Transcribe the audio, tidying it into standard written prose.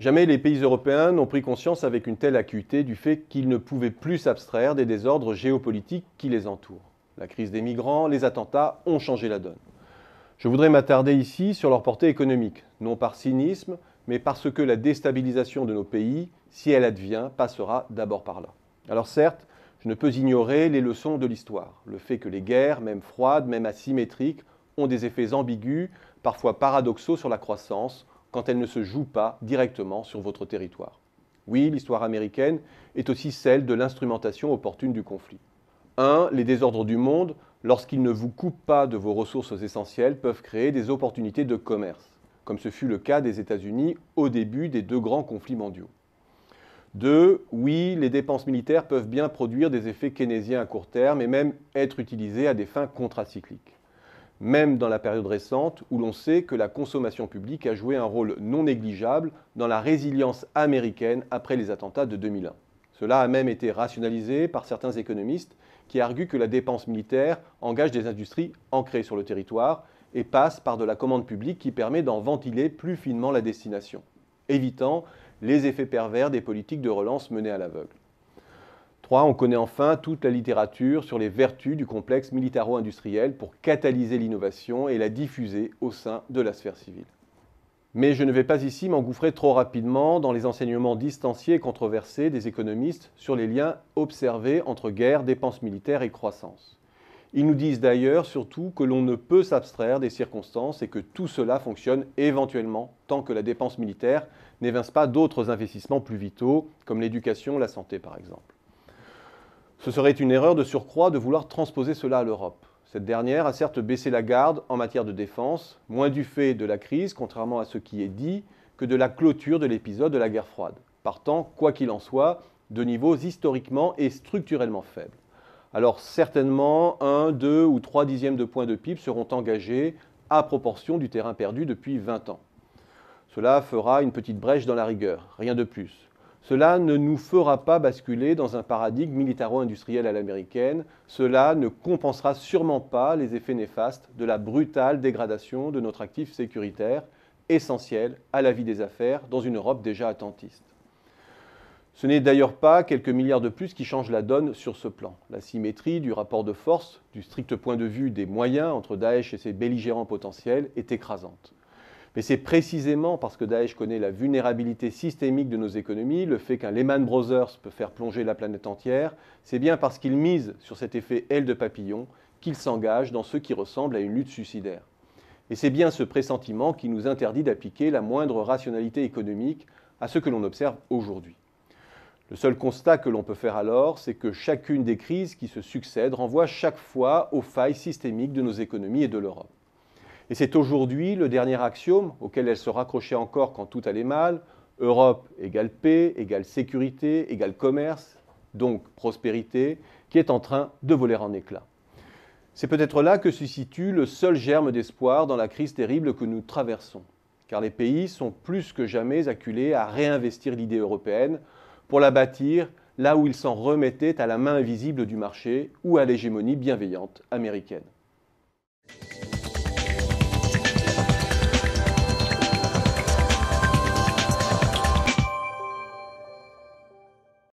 Jamais les pays européens n'ont pris conscience avec une telle acuité du fait qu'ils ne pouvaient plus s'abstraire des désordres géopolitiques qui les entourent. La crise des migrants, les attentats ont changé la donne. Je voudrais m'attarder ici sur leur portée économique, non par cynisme, mais parce que la déstabilisation de nos pays, si elle advient, passera d'abord par là. Alors certes, je ne peux ignorer les leçons de l'histoire, le fait que les guerres, même froides, même asymétriques, ont des effets ambigus, parfois paradoxaux sur la croissance, quand elles ne se jouent pas directement sur votre territoire. Oui, l'histoire américaine est aussi celle de l'instrumentation opportune du conflit. 1. Les désordres du monde, lorsqu'ils ne vous coupent pas de vos ressources essentielles, peuvent créer des opportunités de commerce, comme ce fut le cas des États-Unis au début des deux grands conflits mondiaux. 2. Oui, les dépenses militaires peuvent bien produire des effets keynésiens à court terme et même être utilisées à des fins contracycliques. Même dans la période récente où l'on sait que la consommation publique a joué un rôle non négligeable dans la résilience américaine après les attentats de 2001. Cela a même été rationalisé par certains économistes qui arguent que la dépense militaire engage des industries ancrées sur le territoire et passe par de la commande publique qui permet d'en ventiler plus finement la destination, évitant les effets pervers des politiques de relance menées à l'aveugle. 3. On connaît enfin toute la littérature sur les vertus du complexe militaro-industriel pour catalyser l'innovation et la diffuser au sein de la sphère civile. Mais je ne vais pas ici m'engouffrer trop rapidement dans les enseignements distanciés et controversés des économistes sur les liens observés entre guerre, dépenses militaires et croissance. Ils nous disent d'ailleurs surtout que l'on ne peut s'abstraire des circonstances et que tout cela fonctionne éventuellement tant que la dépense militaire n'évince pas d'autres investissements plus vitaux, comme l'éducation, la santé par exemple. Ce serait une erreur de surcroît de vouloir transposer cela à l'Europe. Cette dernière a certes baissé la garde en matière de défense, moins du fait de la crise, contrairement à ce qui est dit, que de la clôture de l'épisode de la guerre froide, partant, quoi qu'il en soit, de niveaux historiquement et structurellement faibles. Alors certainement, 1, 2 ou 3 dixièmes de points de PIB seront engagés à proportion du terrain perdu depuis 20 ans. Cela fera une petite brèche dans la rigueur, rien de plus. Cela ne nous fera pas basculer dans un paradigme militaro-industriel à l'américaine. Cela ne compensera sûrement pas les effets néfastes de la brutale dégradation de notre actif sécuritaire, essentiel à la vie des affaires dans une Europe déjà attentiste. Ce n'est d'ailleurs pas quelques milliards de plus qui changent la donne sur ce plan. La symétrie du rapport de force, du strict point de vue des moyens entre Daesh et ses belligérants potentiels, est écrasante. Mais c'est précisément parce que Daesh connaît la vulnérabilité systémique de nos économies, le fait qu'un Lehman Brothers peut faire plonger la planète entière, c'est bien parce qu'il mise sur cet effet aile de papillon qu'il s'engage dans ce qui ressemble à une lutte suicidaire. Et c'est bien ce pressentiment qui nous interdit d'appliquer la moindre rationalité économique à ce que l'on observe aujourd'hui. Le seul constat que l'on peut faire alors, c'est que chacune des crises qui se succèdent renvoie chaque fois aux failles systémiques de nos économies et de l'Europe. Et c'est aujourd'hui le dernier axiome auquel elle se raccrochait encore quand tout allait mal. Europe égale paix, égale sécurité, égale commerce, donc prospérité, qui est en train de voler en éclats. C'est peut-être là que se situe le seul germe d'espoir dans la crise terrible que nous traversons. Car les pays sont plus que jamais acculés à réinvestir l'idée européenne pour la bâtir là où ils s'en remettaient à la main invisible du marché ou à l'hégémonie bienveillante américaine.